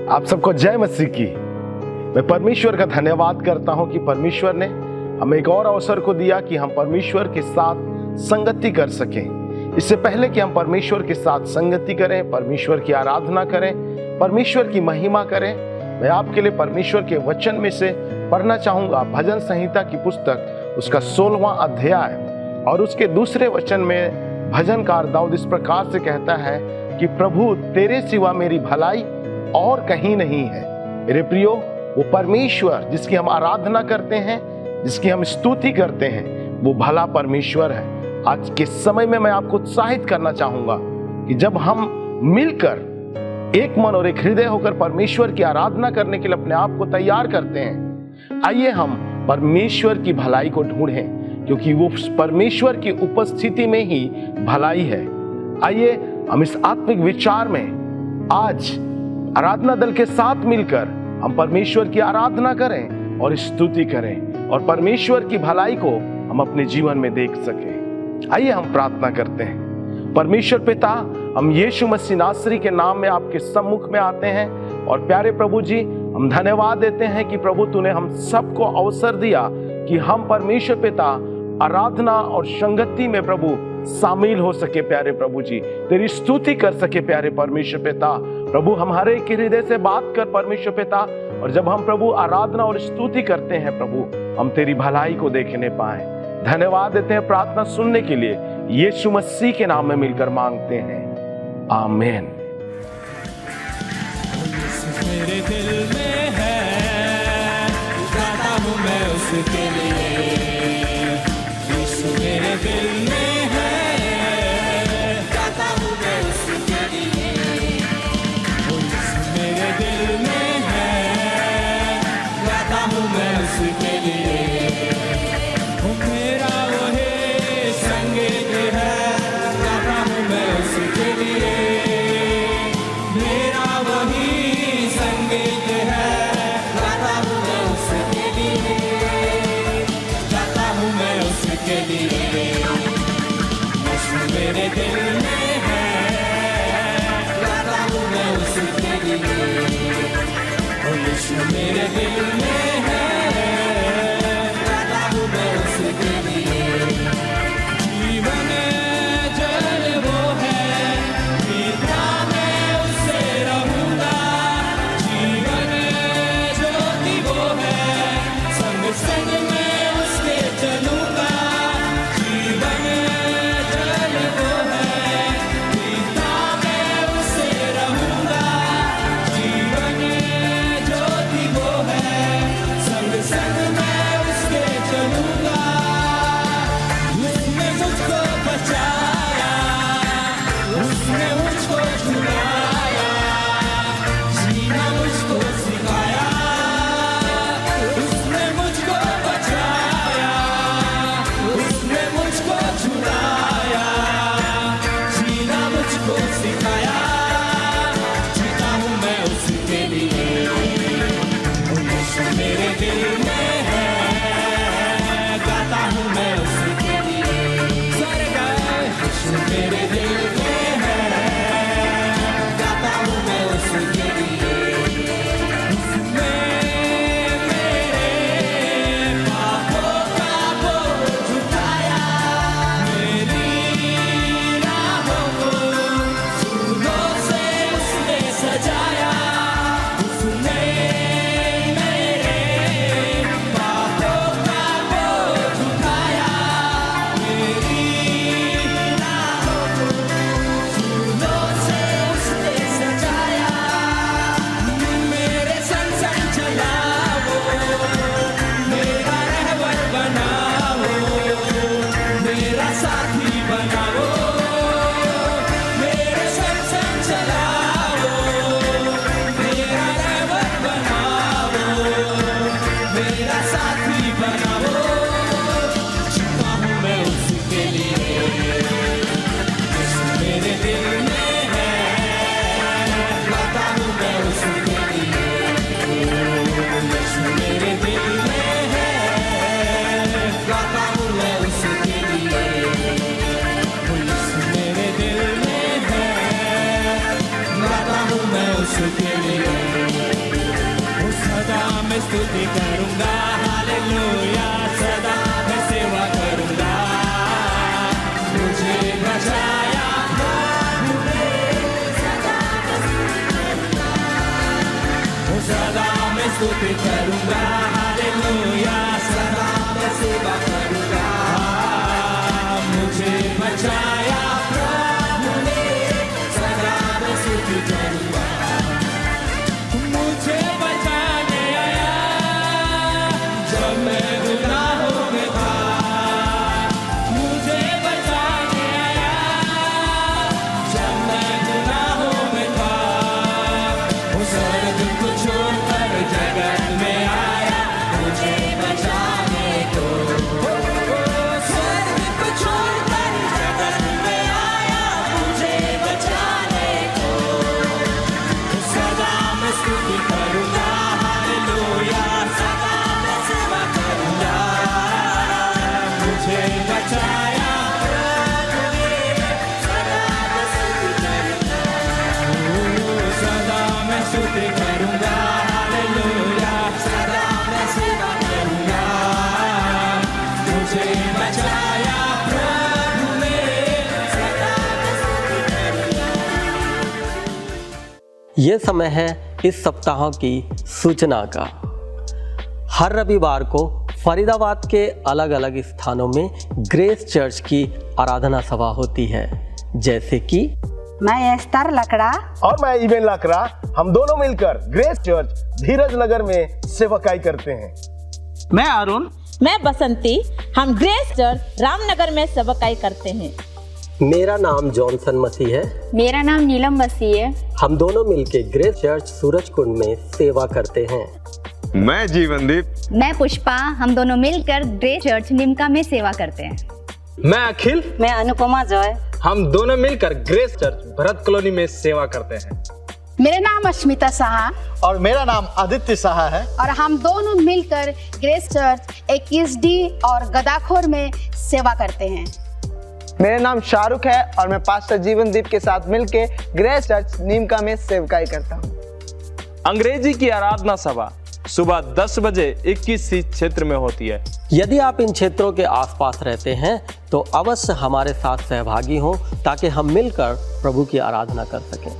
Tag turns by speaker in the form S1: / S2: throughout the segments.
S1: आप सबको जय मसीह की। मैं परमेश्वर का धन्यवाद करता हूं कि परमेश्वर ने हमें एक और अवसर को दिया कि हम परमेश्वर के साथ संगति कर सकें। इससे पहले कि हम परमेश्वर के साथ संगति करें, परमेश्वर की आराधना करें, परमेश्वर की महिमा करें, मैं आपके लिए परमेश्वर के वचन में से पढ़ना चाहूंगा भजन संहिता की पुस्तक, उसका 16वां अध्याय और उसके दूसरे वचन में भजनकार दाऊद इस प्रकार से कहता है कि प्रभु तेरे सिवा मेरी भलाई और कहीं नहीं है। मेरे प्रियो, वो परमेश्वर जिसकी हम आराधना करते हैं, जिसकी हम स्तुति करते हैं, वो भला परमेश्वर है। आज के समय में मैं आपको उत्साहित करना चाहूंगा कि जब हम मिलकर एक मन और एक हृदय होकर परमेश्वर की आराधना करने के लिए अपने आप को तैयार करते हैं, आइए हम परमेश्वर की भलाई को ढूंढें, क्योंकि वो परमेश्वर की उपस्थिति में ही भलाई है। आइए हम इस आत्मिक विचार में आज आराधना दल के साथ मिलकर हम परमेश्वर की आराधना करें और स्तुति करें और परमेश्वर की भलाई को हम अपने जीवन में देख सकें। आइए हम प्रार्थना करते हैं। परमेश्वर पिता, हम यीशु मसीह नासरी के नाम में आपके सम्मुख में आते हैं और प्यारे प्रभु जी, हम धन्यवाद देते हैं कि प्रभु तूने हम सबको अवसर दिया कि हम परमेश्वर पिता आराधना और संगति में प्रभु शामिल हो सके। प्यारे प्रभु जी, तेरी स्तुति कर सके। प्यारे परमेश्वर पिता, प्रभु हम हर एक हृदय से बात कर परमेश्वर पिता, और जब हम प्रभु आराधना और स्तुति करते हैं प्रभु, हम तेरी भलाई को देखने पाए। धन्यवाद देते हैं प्रार्थना सुनने के लिए, यीशु मसीह के नाम में मिलकर मांगते हैं, आमीन।
S2: मेरे दिल में है, गाता हूँ मैं उसके लिए। यीशु मेरे दिल में है, गाता हूँ मैं उसके लिए। यीशु मेरे दिल में है, गाता हूँ मैं उसके लिए। वो मेरा वही संगीत है, गाता हूँ मैं उसके लिए। मेरा वही संगीत है, गाता हूँ मैं उसके लिए। गाता हूँ मैं उसके लिए। यीशु मेरे दिल में है, गाता हूँ मैं उसके लिए। ओ यीशु मेरे दिल में है, गाता हूँ मैं उसके लिए। जीवन जल वो है, पिता मैं उससे रहूंगा। जीवन ज्योति वो है, संग संग मैं उसके चलूंगा। जीवन जल वो है, पिता मैं उससे रहूंगा। जीवन ज्योति वो है, स्तुति करूंगा, हालेलुया, सदा मैं सेवा करूंगा। मुझे बचाया प्रभु ने, सदा मैं स्तुति करूंगा। मुझे बचाने आया जब मैं गुनाहों में था, मुझे बचाने आया जब मैं गुनाहों में था। वो स्वर्ग को छोड़कर जगत में आया मुझे बचाने को। स्वर्ग को छोड़कर जगत में आया मुझे बचाने को। सदा मैं स्तुति करूंगा, हालेलुया, सदा मैं सेवा करूंगा। मुझे बचाया प्रभु ने, सदा मैं स्तुति करूंगा। सदा मैं स्तुति करूंगा, हालेलुया, सदा मैं सेवा करूंगा। मुझे बचाया प्रभु ने, सदा मैं स्तुति करूंगा।
S3: ये समय है इस सप्ताह की सूचना का। हर रविवार को फरीदाबाद के अलग अलग स्थानों में ग्रेस चर्च की आराधना सभा होती है, जैसे कि
S4: मैं एस्तर लकड़ा
S1: और मैं इवेन लाकरा, हम दोनों मिलकर ग्रेस चर्च धीरज नगर में सेवकाई करते हैं।
S5: मैं अरुण,
S6: मैं बसंती, हम ग्रेस चर्च रामनगर में सेवकाई करते हैं।
S3: मेरा नाम जॉनसन मसीह है।
S7: मेरा नाम नीलम मसीह है।
S3: हम दोनों मिलके ग्रेस चर्च सूरजकुंड में सेवा करते हैं।
S8: मैं जीवनदीप,
S7: मैं पुष्पा, हम दोनों मिलकर ग्रेस चर्च निमका में सेवा करते हैं।
S5: मैं अखिल,
S4: मैं अनुपमा जॉय,
S5: हम दोनों मिलकर ग्रेस चर्च भरत कॉलोनी में सेवा करते हैं।
S4: मेरा नाम अश्मिता साहा
S5: और मेरा नाम आदित्य साहा है।
S4: और हम दोनों मिलकर ग्रेस चर्च 21D और गदाखोर में सेवा करते हैं।
S9: मेरा नाम शाहरुख है और मैं पास्टर जीवनदीप के साथ मिलके ग्रेस चर्च नीमका में सेवकाई करता हूँ।
S10: अंग्रेजी की आराधना सभा सुबह 10 बजे 21C क्षेत्र में होती है।
S3: यदि आप इन क्षेत्रों के आसपास रहते हैं तो अवश्य हमारे साथ सहभागी हों, ताकि हम मिलकर प्रभु की आराधना कर सकें।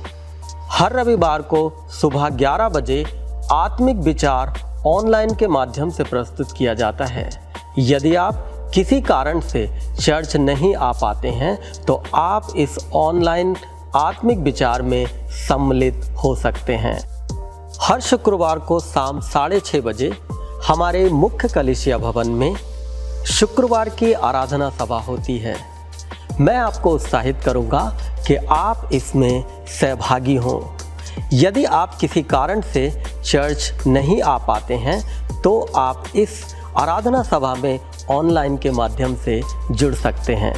S3: हर रविवार को सुबह 11 बजे आत्मिक विचार ऑनलाइन के माध्यम से प्रस्तुत किया जाता है। यदि आप किसी कारण से चर्च नहीं आ पाते हैं तो आप इस ऑनलाइन आत्मिक विचार में सम्मिलित हो सकते हैं। हर शुक्रवार को शाम 6:30 बजे हमारे मुख्य कलीसिया भवन में शुक्रवार की आराधना सभा होती है। मैं आपको उत्साहित करूंगा कि आप इसमें सहभागी हों। यदि आप किसी कारण से चर्च नहीं आ पाते हैं तो आप इस आराधना सभा में ऑनलाइन के माध्यम से जुड़ सकते हैं।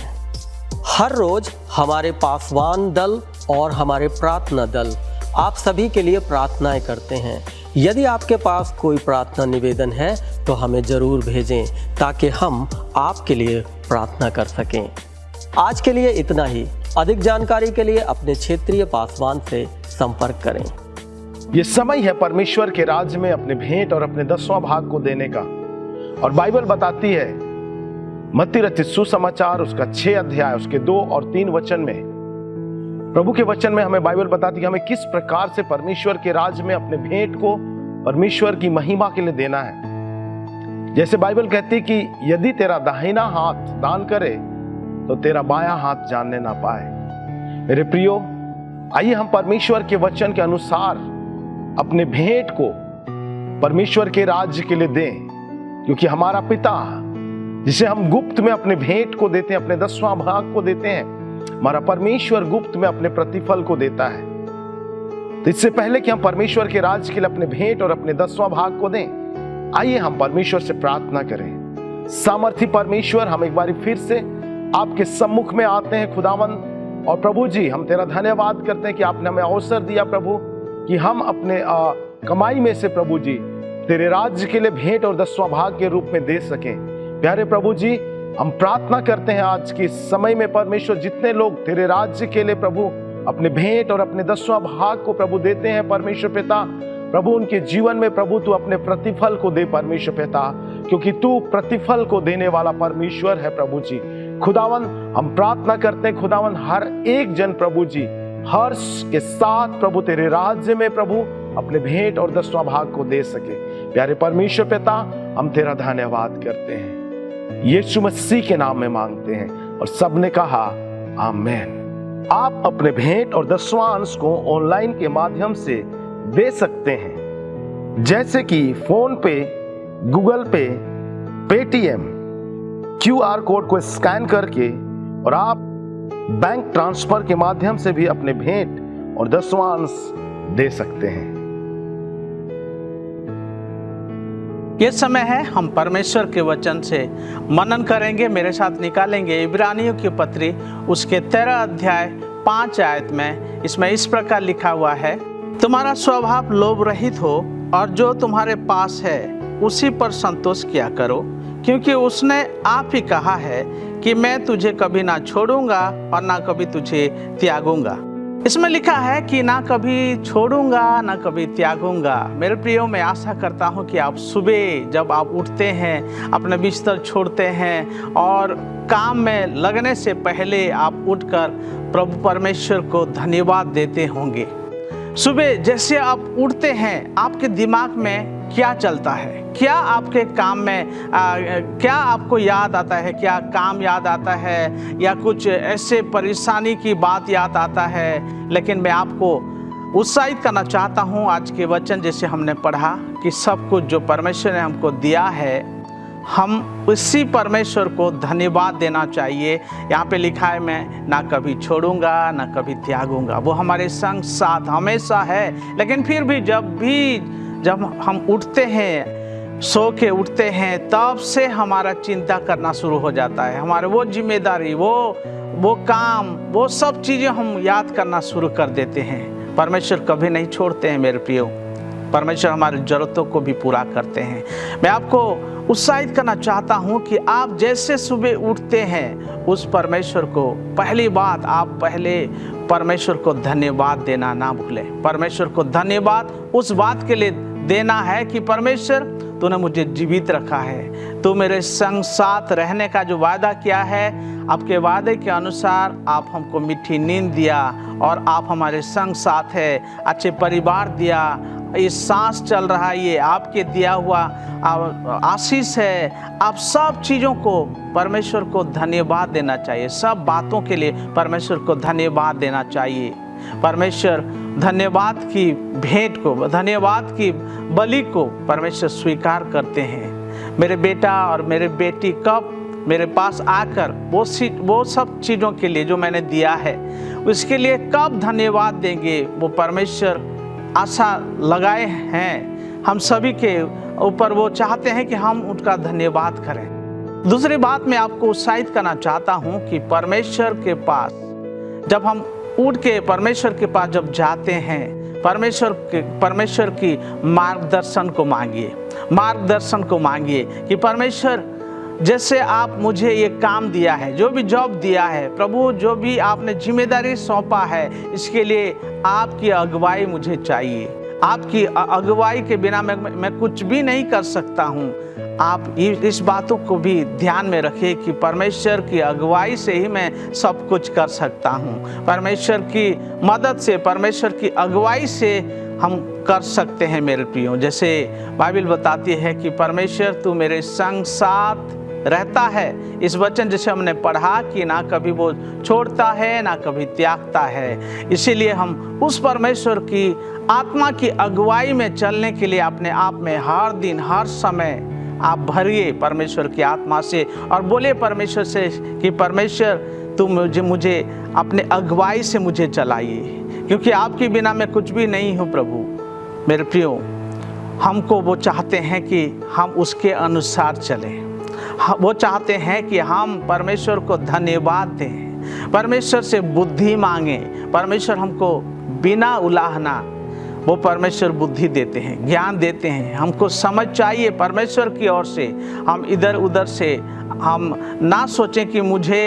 S3: हर रोज हमारे पासवान दल और हमारे प्रार्थना दल आप सभी के लिए प्रार्थनाएं करते हैं। यदि आपके पास कोई प्रार्थना निवेदन है तो हमें ज़रूर भेजें, ताकि हम आपके लिए प्रार्थना कर सकें। आज के लिए इतना ही। अधिक जानकारी के लिए अपने क्षेत्रीय पासवान से संपर्क करें।
S1: ये समय है परमेश्वर के राज्य में अपने भेंट और अपने 10वां भाग को देने का। और बाइबल बताती है मत्ती रचित सुसमाचार उसका 6 अध्याय उसके 2 और 3 वचन में, प्रभु के वचन में हमें बाइबल बताती है हमें किस प्रकार से परमेश्वर के राज्य में अपने भेंट को परमेश्वर की महिमा के लिए देना है। जैसे बाइबल कहती है कि यदि तेरा दाहिना हाथ दान करे तो तेरा बायां हाथ जानने ना पाए। मेरे प्रियो, आइए हम परमेश्वर के वचन के अनुसार अपने भेंट को परमेश्वर के राज्य के लिए दें, क्योंकि हमारा पिता जिसे हम गुप्त में अपने भेंट को देते हैं, अपने 10वां भाग को देते हैं, हमारा परमेश्वर गुप्त में अपने प्रतिफल को देता है। तो इससे पहले कि हम परमेश्वर के राज्य के लिए अपने भेंट और अपने 10वां भाग को दें, आइए हम परमेश्वर से प्रार्थना करें। सामर्थी परमेश्वर, हम एक बार फिर से आपके सम्मुख में आते हैं खुदावन, और प्रभु जी हम तेरा धन्यवाद करते हैं कि आपने हमें अवसर दिया प्रभु कि हम अपने कमाई में से प्रभु जी तेरे राज्य के लिए भेंट और 10वां भाग के रूप में दे सकें। प्यारे प्रभु जी, हम प्रार्थना करते हैं आज के समय में परमेश्वर, जितने लोग तेरे राज्य के लिए प्रभु अपने भेंट और अपने 10वां भाग को प्रभु देते हैं परमेश्वर पिता, प्रभु उनके जीवन में प्रभु तू अपने प्रतिफल को दे परमेश्वर पिता, क्योंकि तू प्रतिफल को देने वाला परमेश्वर है प्रभु जी। खुदावन हम प्रार्थना करते हैं खुदावन, हर एक जन प्रभु जी हर्ष के साथ प्रभु तेरे राज्य में प्रभु अपने भेंट और 10वां भाग को दे सके। प्यारे परमेश्वर पिता, हम तेरा धन्यवाद करते हैं, यीशु मसीह के नाम में मांगते हैं और सबने कहा आमीन। आप अपने भेंट और दसवां अंश को ऑनलाइन के माध्यम से दे सकते हैं, जैसे कि फोन पे, गूगल पे, पेटीएम, QR कोड को स्कैन करके, और आप बैंक ट्रांसफर के माध्यम से भी अपने भेंट और दसवां अंश दे सकते हैं।
S11: ये समय है हम परमेश्वर के वचन से मनन करेंगे। मेरे साथ निकालेंगे इब्रानियों की पत्री उसके 13 अध्याय 5 आयत में। इसमें इस प्रकार लिखा हुआ है, तुम्हारा स्वभाव लोभ रहित हो और जो तुम्हारे पास है उसी पर संतोष किया करो, क्योंकि उसने आप ही कहा है कि मैं तुझे कभी ना छोड़ूंगा और ना कभी तुझे त्यागूंगा। इसमें लिखा है कि ना कभी छोड़ूंगा ना कभी त्यागूंगा। मेरे प्रियो, मैं आशा करता हूं कि आप सुबह जब आप उठते हैं, अपने बिस्तर छोड़ते हैं और काम में लगने से पहले आप उठकर प्रभु परमेश्वर को धन्यवाद देते होंगे। सुबह जैसे आप उठते हैं, आपके दिमाग में क्या चलता है? क्या आपके काम में क्या आपको याद आता है? क्या काम याद आता है या कुछ ऐसे परेशानी की बात याद आता है? लेकिन मैं आपको उत्साहित करना चाहता हूँ, आज के वचन जैसे हमने पढ़ा कि सब कुछ जो परमेश्वर ने हमको दिया है, हम उसी परमेश्वर को धन्यवाद देना चाहिए। यहाँ पे लिखा है, मैं ना कभी छोड़ूंगा ना कभी त्यागूंगा। वो हमारे संग साथ हमेशा है। लेकिन फिर भी जब हम उठते हैं, सो के उठते हैं, तब से हमारा चिंता करना शुरू हो जाता है। हमारे वो जिम्मेदारी, वो काम, वो सब चीज़ें हम याद करना शुरू कर देते हैं। परमेश्वर कभी नहीं छोड़ते हैं मेरे प्रियो। परमेश्वर हमारी ज़रूरतों को भी पूरा करते हैं। मैं आपको उत्साहित करना चाहता हूँ कि आप जैसे सुबह उठते हैं, उस परमेश्वर को पहली बात, आप पहले परमेश्वर को धन्यवाद देना ना भूलें। परमेश्वर को धन्यवाद उस बात के लिए देना है कि परमेश्वर, तूने मुझे जीवित रखा है, तू मेरे संग साथ रहने का जो वादा किया है, आपके वादे के अनुसार आप हमको मीठी नींद दिया और आप हमारे संग साथ है, अच्छे परिवार दिया, ये सांस चल रहा है, ये आपके दिया हुआ आशीष है। आप सब चीज़ों को परमेश्वर को धन्यवाद देना चाहिए। सब बातों के लिए परमेश्वर को धन्यवाद देना चाहिए। परमेश्वर धन्यवाद की भेंट को, धन्यवाद की बलि को परमेश्वर स्वीकार करते हैं। मेरे बेटा और मेरे बेटी कब मेरे पास आकर वो सब चीज़ों के लिए जो मैंने दिया है, उसके लिए कब धन्यवाद देंगे, वो परमेश्वर आशा लगाए हैं हम सभी के ऊपर। वो चाहते हैं कि हम उनका धन्यवाद करें। दूसरी बात मैं आपको उत्साहित करना चाहता हूँ कि परमेश्वर के पास जब हम उठ के परमेश्वर के पास जब जाते हैं, परमेश्वर की मार्गदर्शन को मांगिए कि परमेश्वर, जैसे आप मुझे ये काम दिया है, जो भी जॉब दिया है, प्रभु जो भी आपने जिम्मेदारी सौंपा है, इसके लिए आपकी अगुवाई मुझे चाहिए। आपकी अगुवाई के बिना मैं कुछ भी नहीं कर सकता हूँ। आप इस बातों को भी ध्यान में रखिए कि परमेश्वर की अगुवाई से ही मैं सब कुछ कर सकता हूँ। परमेश्वर की मदद से, परमेश्वर की अगुवाई से हम कर सकते हैं मेरे प्रियो। जैसे बाइबल बताती है कि परमेश्वर तू मेरे संग साथ रहता है। इस वचन जैसे हमने पढ़ा कि ना कभी वो छोड़ता है ना कभी त्यागता है। इसीलिए हम उस परमेश्वर की आत्मा की अगुवाई में चलने के लिए अपने आप में हर दिन हर समय आप भरिए परमेश्वर की आत्मा से और बोले परमेश्वर से कि परमेश्वर तू मुझे अपने अगुवाई से मुझे चलाइए, क्योंकि आपके बिना मैं कुछ भी नहीं हूँ प्रभु। मेरे प्रियो, हमको वो चाहते हैं कि हम उसके अनुसार चलें। वो चाहते हैं कि हम परमेश्वर को धन्यवाद दें, परमेश्वर से बुद्धि मांगें। परमेश्वर हमको बिना उलाहना वो परमेश्वर बुद्धि देते हैं, ज्ञान देते हैं। हमको समझ चाहिए परमेश्वर की ओर से। हम इधर उधर से हम ना सोचें कि मुझे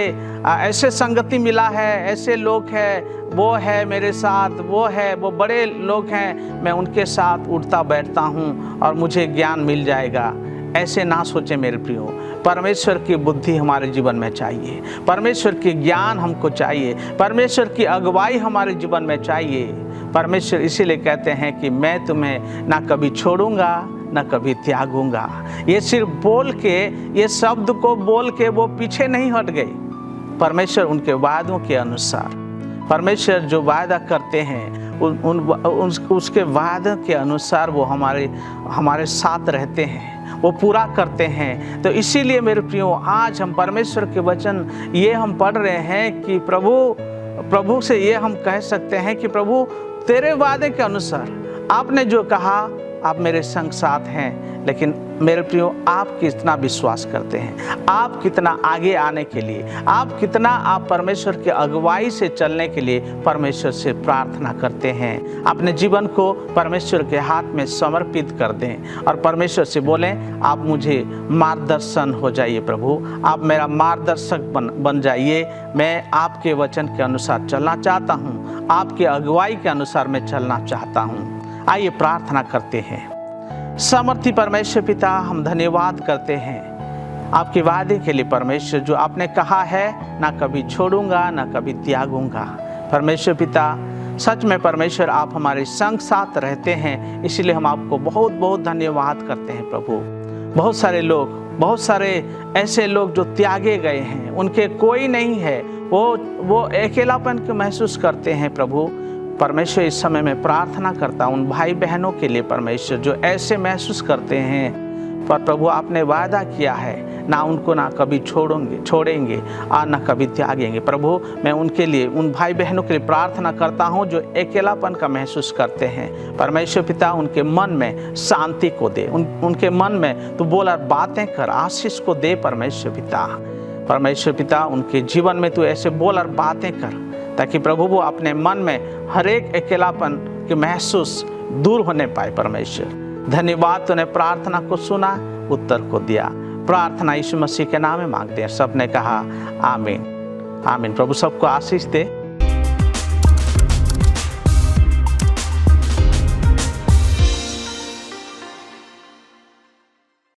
S11: ऐसे संगति मिला है, ऐसे लोग हैं, वो है मेरे साथ, वो है, वो बड़े लोग हैं, मैं उनके साथ उठता बैठता हूँ और मुझे ज्ञान मिल जाएगा। ऐसे ना सोचें मेरे प्रियो। परमेश्वर की बुद्धि हमारे जीवन में चाहिए, परमेश्वर की ज्ञान हमको चाहिए, परमेश्वर की अगुवाई हमारे जीवन में चाहिए। परमेश्वर इसीलिए कहते हैं कि मैं तुम्हें ना कभी छोड़ूंगा न कभी त्यागूंगा। ये सिर्फ बोल के, ये शब्द को बोल के वो पीछे नहीं हट गई। परमेश्वर उनके वादों के अनुसार, परमेश्वर जो वादा करते हैं उसके वादों के अनुसार वो हमारे साथ रहते हैं, वो पूरा करते हैं। तो इसीलिए मेरे प्रियो, आज हम परमेश्वर के वचन ये हम पढ़ रहे हैं कि प्रभु से ये हम कह सकते हैं कि प्रभु तेरे वादे के अनुसार आपने जो कहा, आप मेरे संग साथ हैं। लेकिन मेरे प्रियो, आप कितना विश्वास करते हैं, आप कितना आगे आने के लिए, आप परमेश्वर की अगुवाई से चलने के लिए परमेश्वर से प्रार्थना करते हैं। अपने जीवन को परमेश्वर के हाथ में समर्पित कर दें और परमेश्वर से बोलें, आप मुझे मार्गदर्शन हो जाइए प्रभु, आप मेरा मार्गदर्शक बन जाइए। मैं आपके वचन के अनुसार चलना चाहता हूँ, आपके अगुवाई के अनुसार मैं चलना चाहता हूँ। आइए प्रार्थना करते हैं। समर्थी परमेश्वर पिता, हम धन्यवाद करते हैं आपके वादे के लिए परमेश्वर, जो आपने कहा है ना कभी छोड़ूंगा ना कभी त्यागूंगा। परमेश्वर पिता, सच में परमेश्वर आप हमारे संग साथ रहते हैं, इसलिए हम आपको बहुत बहुत धन्यवाद करते हैं प्रभु। बहुत सारे ऐसे लोग जो त्यागे गए हैं, उनके कोई नहीं है, वो अकेलापन को महसूस करते हैं प्रभु। परमेश्वर, इस समय मैं प्रार्थना करता हूँ उन भाई बहनों के लिए परमेश्वर, जो ऐसे महसूस करते हैं, पर प्रभु आपने वादा किया है ना उनको ना कभी छोड़ेंगे और ना कभी त्यागेंगे। प्रभु, मैं उनके लिए, उन भाई बहनों के लिए प्रार्थना करता हूँ जो अकेलापन का महसूस करते हैं। परमेश्वर पिता, उनके मन में शांति को दे, उनके मन में तू बोला बातें कर, आशीष को दे परमेश्वर पिता, उनके जीवन में तू ऐसे बोल और बातें कर, ताकि प्रभु वो अपने मन में हर एक अकेलापन के महसूस दूर होने पाए। परमेश्वर धन्यवाद, तूने प्रार्थना को सुना, उत्तर को दिया। प्रार्थना यीशु मसीह के नाम में मांगते हैं, सबने कहा आमीन आमीन। प्रभु सबको आशीष दे।